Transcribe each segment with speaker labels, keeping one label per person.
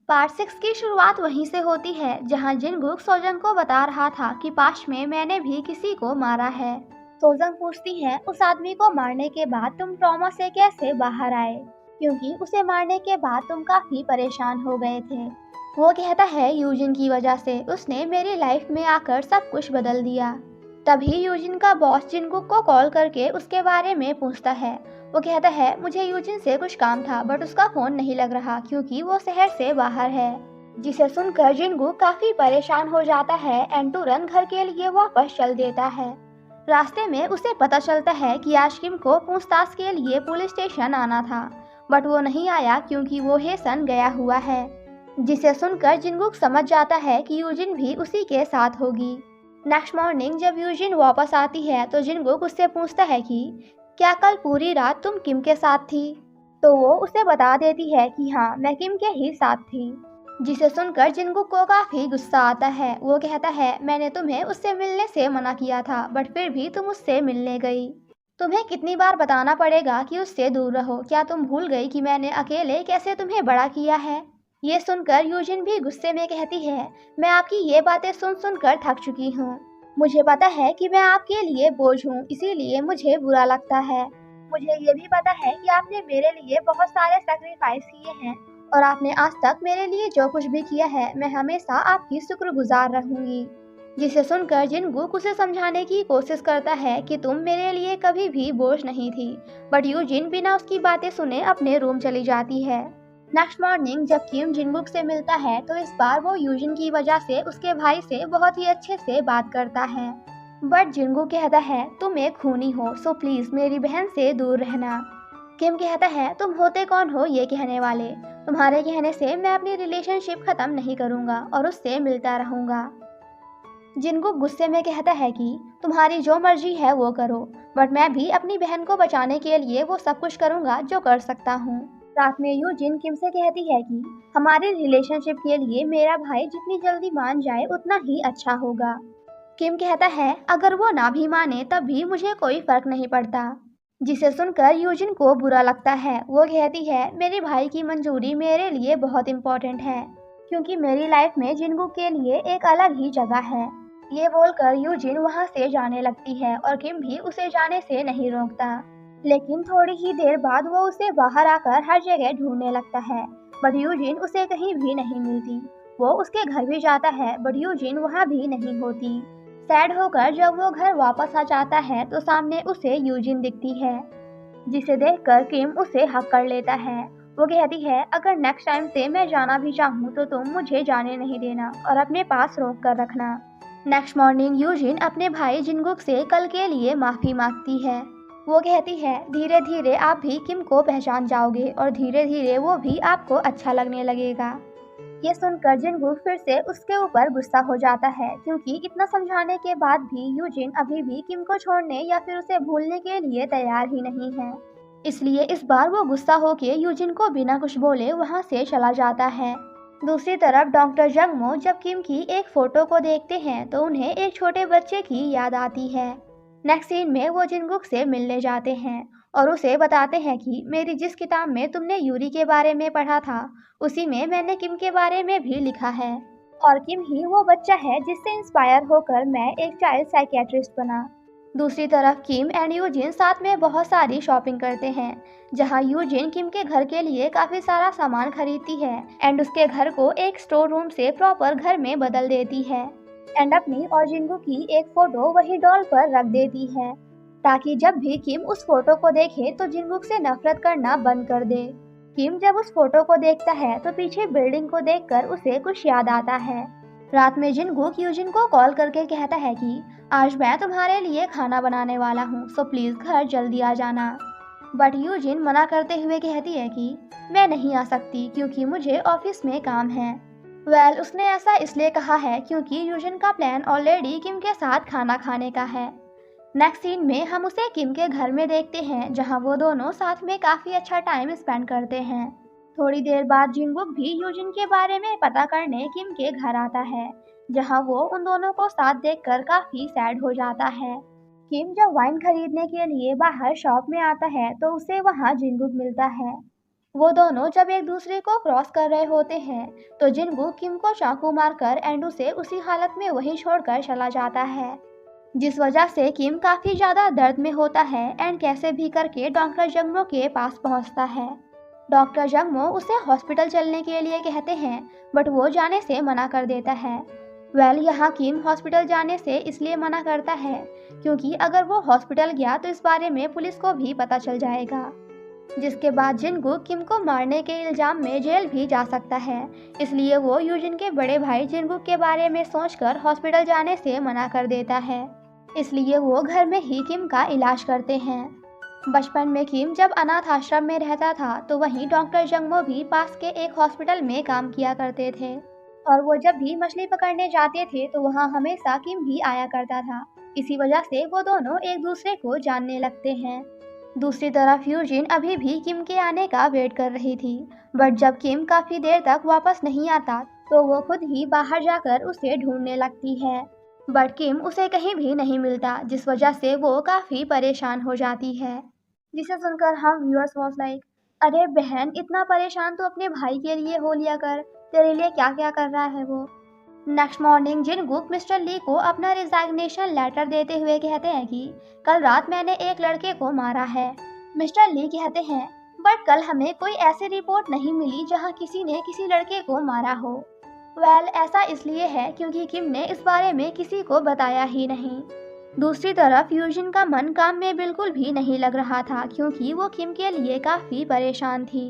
Speaker 1: Part 6 की शुरुआत वहीं से होती है जहां जिनगुक सोजंग को बता रहा था कि पास्ट में मैंने भी किसी को मारा है। सोजंग पूछती है, उस आदमी को मारने के बाद तुम ट्रॉमा से कैसे बाहर आए, क्योंकि उसे मारने के बाद तुम काफी परेशान हो गए थे। वो कहता है, यूजिन की वजह से उसने मेरी लाइफ में आकर सब कुछ बदल दिया। तभी यूजिन का बॉस जिनगुक को कॉल करके उसके बारे में पूछता है। वो कहता है, मुझे यूजिन से कुछ काम था बट उसका फोन नहीं लग रहा क्योंकि वो शहर से बाहर है। जिसे सुनकर जिनगुक काफी परेशान हो जाता है एंड तुरंत घर के लिए वापस चल देता है। रास्ते में उसे पता चलता है कि आज किम को पूछताछ के लिए पुलिस स्टेशन आना था बट वो नहीं आया क्योंकि वो हेसन गया हुआ है। जिसे सुनकर जिनगुक समझ जाता है कि यूजिन भी उसी के साथ होगी। नेक्स्ट मॉर्निंग जब यूजिन वापस आती है तो जिनगुक उससे पूछता है कि क्या कल पूरी रात तुम किम के साथ थी? तो वो उसे बता देती है कि हाँ, मैं किम के ही साथ थी। जिसे सुनकर जिनगुक को काफी गुस्सा आता है। वो कहता है, मैंने तुम्हें उससे मिलने से मना किया था बट फिर भी तुम उससे मिलने गई। तुम्हें कितनी बार बताना पड़ेगा कि उससे दूर रहो? क्या तुम भूल गई कि मैंने अकेले कैसे तुम्हें बड़ा किया है? ये सुनकर यूजिन भी गुस्से में कहती है, मैं आपकी ये बातें सुन सुनकर थक चुकी हूँ। मुझे पता है कि मैं आपके लिए बोझ हूँ, इसीलिए मुझे बुरा लगता है। मुझे ये भी पता है कि आपने मेरे लिए बहुत सारे सैक्रिफाइस किए हैं और आपने आज तक मेरे लिए जो कुछ भी किया है, मैं हमेशा आपकी शुक्रगुजार रहूंगी। जिसे सुनकर जिनगुक उसे समझाने की कोशिश करता है कि तुम मेरे लिए कभी भी बोझ नहीं थी, बट यूजिन बिना उसकी बातें सुने अपने रूम चली जाती है। नेक्स्ट मॉर्निंग जब किम जिनगुक से मिलता है तो इस बार वो यूजिन की वजह से उसके भाई से बहुत ही अच्छे से बात करता है। बट जिनगुक कहता है, तुम एक खूनी हो सो प्लीज मेरी बहन से दूर रहना। किम कहता है, तुम होते कौन हो ये कहने वाले? तुम्हारे कहने से मैं अपनी रिलेशनशिप खत्म नहीं करूंगा और उससे मिलता रहूंगा। जिनगुक गुस्से में कहता है कि तुम्हारी जो मर्जी है वो करो, बट मैं भी अपनी बहन को बचाने के लिए वो सब कुछ करूंगा जो कर सकता हूँ। रात में यूजिन किम से कहती है कि हमारी रिलेशनशिप के लिए मेरा भाई जितनी जल्दी मान जाए उतना ही अच्छा होगा। किम कहता है, अगर वो ना भी माने तब भी मुझे कोई फर्क नहीं पड़ता। जिसे सुनकर यूजिन को बुरा लगता है। वो कहती है, मेरे भाई की मंजूरी मेरे लिए बहुत इम्पोर्टेंट है क्योंकि मेरी लाइफ में जिनगुक के लिए एक अलग ही जगह है। ये बोलकर यूजिन वहाँ से जाने लगती है और किम भी उसे जाने से नहीं रोकता। लेकिन थोड़ी ही देर बाद वो उसे बाहर आकर हर जगह ढूंढने लगता है बट यूजिन उसे कहीं भी नहीं मिलती। वो उसके घर भी जाता है बट यूजिन वहाँ भी नहीं होती। सैड होकर जब वो घर वापस आ जाता है तो सामने उसे यूजिन दिखती है। जिसे देखकर किम उसे हक कर लेता है। वो कहती है, अगर नेक्स्ट टाइम से मैं जाना भी चाहूँ तो तुम मुझे जाने नहीं देना और अपने पास रोक कर रखना। नेक्स्ट मॉर्निंग यूजिन अपने भाई जिनगुक से कल के लिए माफी मांगती है। वो कहती है, धीरे धीरे आप भी किम को पहचान जाओगे और धीरे धीरे वो भी आपको अच्छा लगने लगेगा। ये सुनकर जिनगुक फिर से उसके ऊपर गुस्सा हो जाता है क्योंकि इतना समझाने के बाद भी यूजिन अभी भी किम को छोड़ने या फिर उसे भूलने के लिए तैयार ही नहीं है। इसलिए इस बार वो गुस्सा होके यूजिन को बिना कुछ बोले वहाँ से चला जाता है। दूसरी तरफ डॉक्टर जंगमो जब किम की एक फोटो को देखते हैं तो उन्हें एक छोटे बच्चे की याद आती है। नेक्स्ट सीन में वो जिनगुक से मिलने जाते हैं और उसे बताते हैं कि मेरी जिस किताब में तुमने यूरी के बारे में पढ़ा था उसी में मैंने किम के बारे में भी लिखा है और किम ही वो बच्चा है जिससे इंस्पायर होकर मैं एक चाइल्ड साइकियाट्रिस्ट बना। दूसरी तरफ किम एंड यूजिन साथ में बहुत सारी शॉपिंग करते हैं जहां यूजिन किम के घर के लिए काफी सारा सामान खरीदती है एंड उसके घर को एक स्टोर रूम से प्रॉपर घर में बदल देती है एंड अपनी और जिंगू की एक फोटो वही डॉल पर रख देती है ताकि जब भी किम उस फोटो को देखे तो जिंगुक से नफरत करना बंद कर दे। किम जब उस फोटो को देखता है तो पीछे बिल्डिंग को देखकर उसे कुछ याद आता है। रात में जिनगुक यूजिन को कॉल करके कहता है कि आज मैं तुम्हारे लिए खाना बनाने वाला हूँ सो प्लीज घर जल्दी आ जाना। बट यूजिन मना करते हुए कहती है कि मैं नहीं आ सकती क्योंकि मुझे ऑफिस में काम है। उसने ऐसा इसलिए कहा है क्योंकि यूजिन का प्लान ऑलरेडी किम के साथ खाना खाने का है। नेक्स्ट सीन में हम उसे किम के घर में देखते हैं जहां वो दोनों साथ में काफी अच्छा टाइम स्पेंड करते हैं। थोड़ी देर बाद जिनगुक भी यूजिन के बारे में पता करने किम के घर आता है जहां वो उन दोनों को साथ देखकर काफी सैड हो जाता है। किम जब वाइन खरीदने के लिए बाहर शॉप में आता है तो उसे वहां जिनगुक मिलता है। वो दोनों जब एक दूसरे को क्रॉस कर रहे होते हैं तो जिनगुक किम को चाकू मारकर एंड उसे उसी हालत में वहीं छोड़कर चला जाता है, जिस वजह से किम काफी ज्यादा दर्द में होता है एंड कैसे भी करके डॉक्टर जंगमो के पास पहुंचता है। डॉक्टर जंगमो उसे हॉस्पिटल चलने के लिए कहते हैं बट वो जाने से मना कर देता है। यहाँ किम हॉस्पिटल जाने से इसलिए मना करता है क्योंकि अगर वो हॉस्पिटल गया तो इस बारे में पुलिस को भी पता चल जाएगा, जिसके बाद जिनगुक किम को मारने के इल्जाम में जेल भी जा सकता है। इसलिए वो यूजिन के बड़े भाई जिनगुक के बारे में सोचकर हॉस्पिटल जाने से मना कर देता है। इसलिए वो घर में ही किम का इलाज करते हैं। बचपन में किम जब अनाथ आश्रम में रहता था तो वहीं डॉक्टर जंगमो भी पास के एक हॉस्पिटल में काम किया करते थे और वो जब भी मछली पकड़ने जाते थे तो वहाँ हमेशा किम भी आया करता था। इसी वजह से वो दोनों एक दूसरे को जानने लगते हैं। दूसरी तरफ यूजिन अभी भी किम के आने का वेट कर रही थी, बट जब किम काफी देर तक वापस नहीं आता तो वो खुद ही बाहर जाकर उसे ढूंढने लगती है, बट किम उसे कहीं भी नहीं मिलता, जिस वजह से वो काफी परेशान हो जाती है। जिसे सुनकर हम व्यूअर्स वाज लाइक, अरे बहन इतना परेशान तो अपने भाई के लिए हो लिया कर, तेरे लिए क्या क्या कर रहा है वो। नेक्स्ट मॉर्निंग जिनगुक मिस्टर ली को अपना रिजाइग्नेशन लेटर देते हुए कहते हैं कि कल रात मैंने एक लड़के को मारा है। मिस्टर ली कहते हैं बट कल हमें कोई ऐसी रिपोर्ट नहीं मिली जहां किसी ने किसी लड़के को मारा हो। ऐसा इसलिए है क्योंकि किम ने इस बारे में किसी को बताया ही नहीं। दूसरी तरफ यूजिन का मन काम में बिल्कुल भी नहीं लग रहा था क्योंकि वो किम के लिए काफी परेशान थी।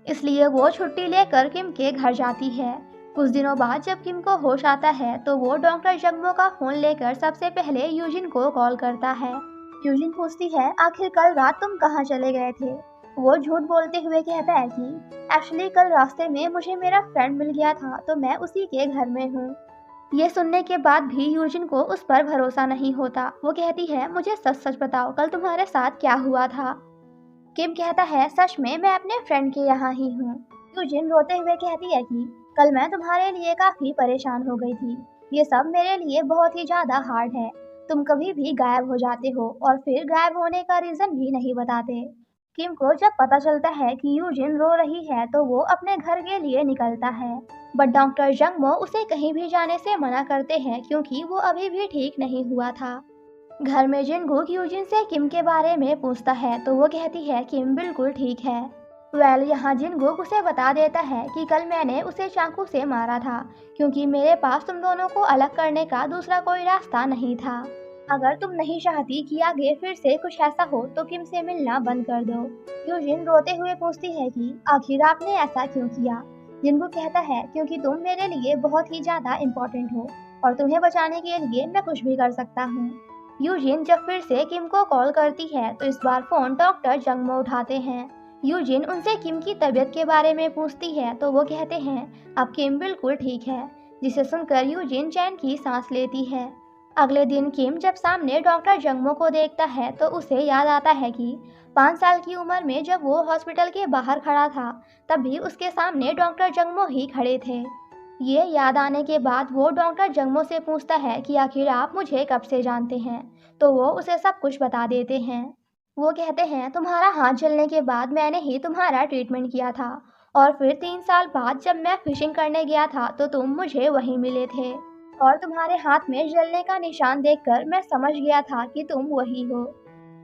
Speaker 1: इसलिए वो छुट्टी लेकर किम के घर जाती है। कुछ दिनों बाद जब किम को होश आता है तो वो डॉक्टर जंगमो का फोन लेकर सबसे पहले यूजिन को कॉल करता है। यूजिन पूछती है आखिर कल रात तुम कहाँ चले गए थे। वो झूठ बोलते हुए कहता है कि एक्चुअली कल रास्ते में मुझे मेरा फ्रेंड मिल गया था तो मैं उसी के घर में हूँ। ये सुनने के बाद भी यूजिन को उस पर भरोसा नहीं होता। वो कहती है मुझे सच सच बताओ कल तुम्हारे साथ क्या हुआ था। किम कहता है सच में मैं अपने फ्रेंड के यहाँ ही हूँ। यूजिन रोते हुए कहती है कि कल मैं तुम्हारे लिए काफी परेशान हो गई थी। ये सब मेरे लिए बहुत ही ज्यादा हार्ड है। तुम कभी भी गायब हो जाते हो और फिर गायब होने का रीजन भी नहीं बताते। किम को जब पता चलता है कि यूजिन रो रही है तो वो अपने घर के लिए निकलता है, बट डॉक्टर जंगमो उसे कहीं भी जाने से मना करते हैं क्योंकि वो अभी भी ठीक नहीं हुआ था। घर में जिनगुक यूजिन से किम के बारे में पूछता है तो वो कहती है किम बिल्कुल ठीक है। यहाँ जिनगुक उसे बता देता है कि कल मैंने उसे चाकू से मारा था क्योंकि मेरे पास तुम दोनों को अलग करने का दूसरा कोई रास्ता नहीं था। अगर तुम नहीं चाहती कि आगे फिर से कुछ ऐसा हो तो किम से मिलना बंद कर दो। यूजिन रोते हुए पूछती है कि आखिर आपने ऐसा क्यों किया। जिनगुक कहता है क्योंकि तुम मेरे लिए बहुत ही ज्यादा इम्पोर्टेंट हो और तुम्हें बचाने के लिए मैं कुछ भी कर सकता हूँ। यूजिन जब फिर से किम को कॉल करती है तो इस बार फोन डॉक्टर जंगमो उठाते हैं। यूजिन उनसे किम की तबीयत के बारे में पूछती है तो वो कहते हैं अब किम बिल्कुल ठीक है, जिसे सुनकर यूजिन चैन की सांस लेती है। अगले दिन किम जब सामने डॉक्टर जंगमो को देखता है तो उसे याद आता है कि 5 साल की उम्र में जब वो हॉस्पिटल के बाहर खड़ा था तब भी उसके सामने डॉक्टर जंगमो ही खड़े थे। ये याद आने के बाद वो डॉक्टर जंगमो से पूछता है कि आखिर आप मुझे कब से जानते हैं, तो वो उसे सब कुछ बता देते हैं। वो कहते हैं तुम्हारा हाथ जलने के बाद मैंने ही तुम्हारा ट्रीटमेंट किया था और फिर 3 साल बाद जब मैं फिशिंग करने गया था तो तुम मुझे वहीं मिले थे और तुम्हारे हाथ में जलने का निशान देखकर मैं समझ गया था कि तुम वही हो।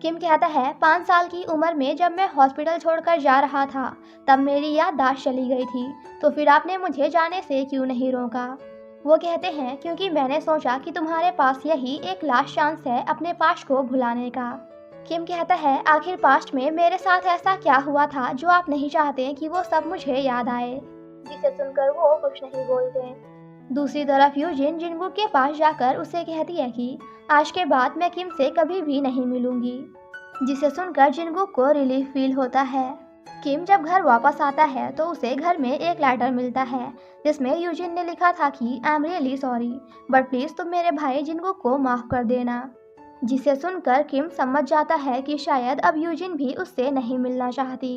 Speaker 1: किम कहता है 5 साल की उम्र में जब मैं हॉस्पिटल छोड़कर जा रहा था तब मेरी याददाश्त चली गई थी, तो फिर आपने मुझे जाने से क्यों नहीं रोका। वो कहते हैं क्योंकि मैंने सोचा कि तुम्हारे पास यही एक लास्ट चांस है अपने पास्ट को भुलाने का। किम कहता है आखिर पास्ट में मेरे साथ ऐसा क्या हुआ था जो आप नहीं चाहते कि वो सब मुझे याद आए। जिसे सुनकर वो कुछ नहीं बोलते। दूसरी तरफ यूजिन जिनगुक के पास जाकर उसे कहती है कि आज के बाद मैं किम से कभी भी नहीं मिलूंगी, जिसे सुनकर जिनगुक को रिलीफ फील होता है। किम जब घर वापस आता है तो उसे घर में एक लेटर मिलता है जिसमें यूजिन ने लिखा था कि I am really sorry but please तुम मेरे भाई जिनगुक को माफ कर देना। जिसे सुनकर किम समझ जाता है कि शायद अब यूजिन भी उससे नहीं मिलना चाहती।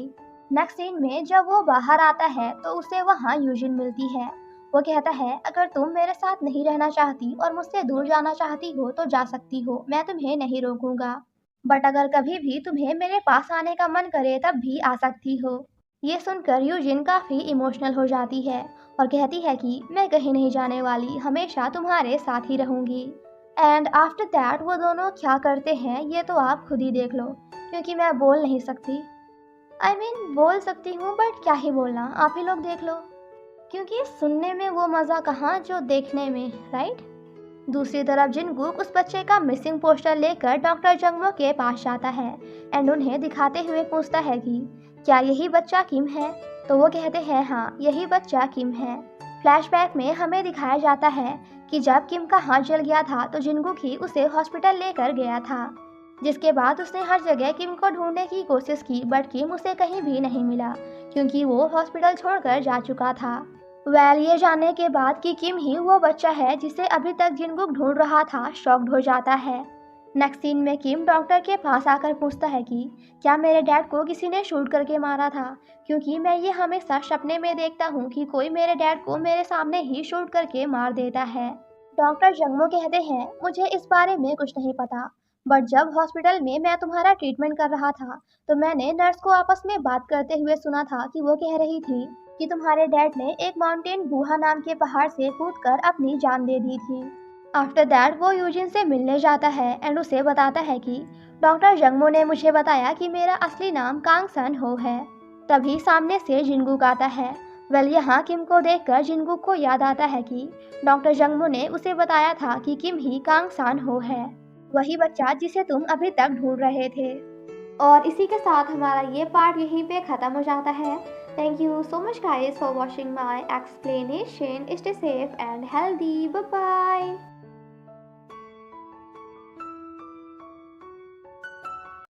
Speaker 1: नेक्स्ट सीन में जब वो बाहर आता है तो उसे वहाँ यूजिन मिलती है। वो कहता है अगर तुम मेरे साथ नहीं रहना चाहती और मुझसे दूर जाना चाहती हो तो जा सकती हो, मैं तुम्हें नहीं रोकूंगा, बट अगर कभी भी तुम्हें मेरे पास आने का मन करे तब भी आ सकती हो। ये सुनकर यूजिन काफ़ी इमोशनल हो जाती है और कहती है कि मैं कहीं नहीं जाने वाली, हमेशा तुम्हारे साथ ही रहूंगी। एंड आफ्टर दैट वो दोनों क्या करते हैं ये तो आप खुद ही देख लो, क्योंकि मैं बोल नहीं सकती। बोल सकती हूँ बट क्या ही बोलना, आप ही लोग देख लो, क्योंकि सुनने में वो मज़ा कहाँ जो देखने में, राइट। दूसरी तरफ जिनगुक उस बच्चे का मिसिंग पोस्टर लेकर डॉक्टर जंगमो के पास जाता है एंड उन्हें दिखाते हुए पूछता है कि क्या यही बच्चा किम है। तो वो कहते हैं हाँ, यही बच्चा किम है। फ्लैशबैक में हमें दिखाया जाता है कि जब किम का हाथ जल गया था तो जिनगुक ही उसे हॉस्पिटल लेकर गया था, जिसके बाद उसने हर जगह किम को ढूंढने की कोशिश की बट किम उसे कहीं भी नहीं मिला, क्योंकि वो हॉस्पिटल छोड़कर जा चुका था। ये जानने के बाद कि किम ही वो बच्चा है जिसे अभी तक जिनगुक ढूंढ रहा था, शॉक्ड हो जाता है। नेक्स्ट सीन में किम डॉक्टर के पास आकर पूछता है कि क्या मेरे डैड को किसी ने शूट करके मारा था, क्योंकि मैं ये हमेशा सपने में देखता हूँ कि कोई मेरे डैड को मेरे सामने ही शूट करके मार देता है। डॉक्टर जंगमो कहते हैं मुझे इस बारे में कुछ नहीं पता, बट जब हॉस्पिटल में मैं तुम्हारा ट्रीटमेंट कर रहा था तो मैंने नर्स को आपस में बात करते हुए सुना था कि वो कह रही थी कि तुम्हारे डैड ने एक माउंटेन गुहा नाम के पहाड़ से कूदकर अपनी जान दे दी थी। आफ्टर दैट वो यूजिन से मिलने जाता है एंड उसे बताता है कि डॉक्टर जंगमो ने मुझे बताया कि मेरा असली नाम कांग सन हो है। तभी सामने से जिनगुक आता है। यहाँ किम को देखकर जिनगुक को याद आता है कि डॉक्टर जंगमो ने उसे बताया था कि किम ही कांग सन हो है, वही बच्चा जिसे तुम अभी तक ढूंढ रहे थे। और इसी के साथ हमारा ये पार्ट यहीं पे ख़त्म हो जाता है। Thank you so much guys for watching my explanation. Stay safe and healthy. Bye bye.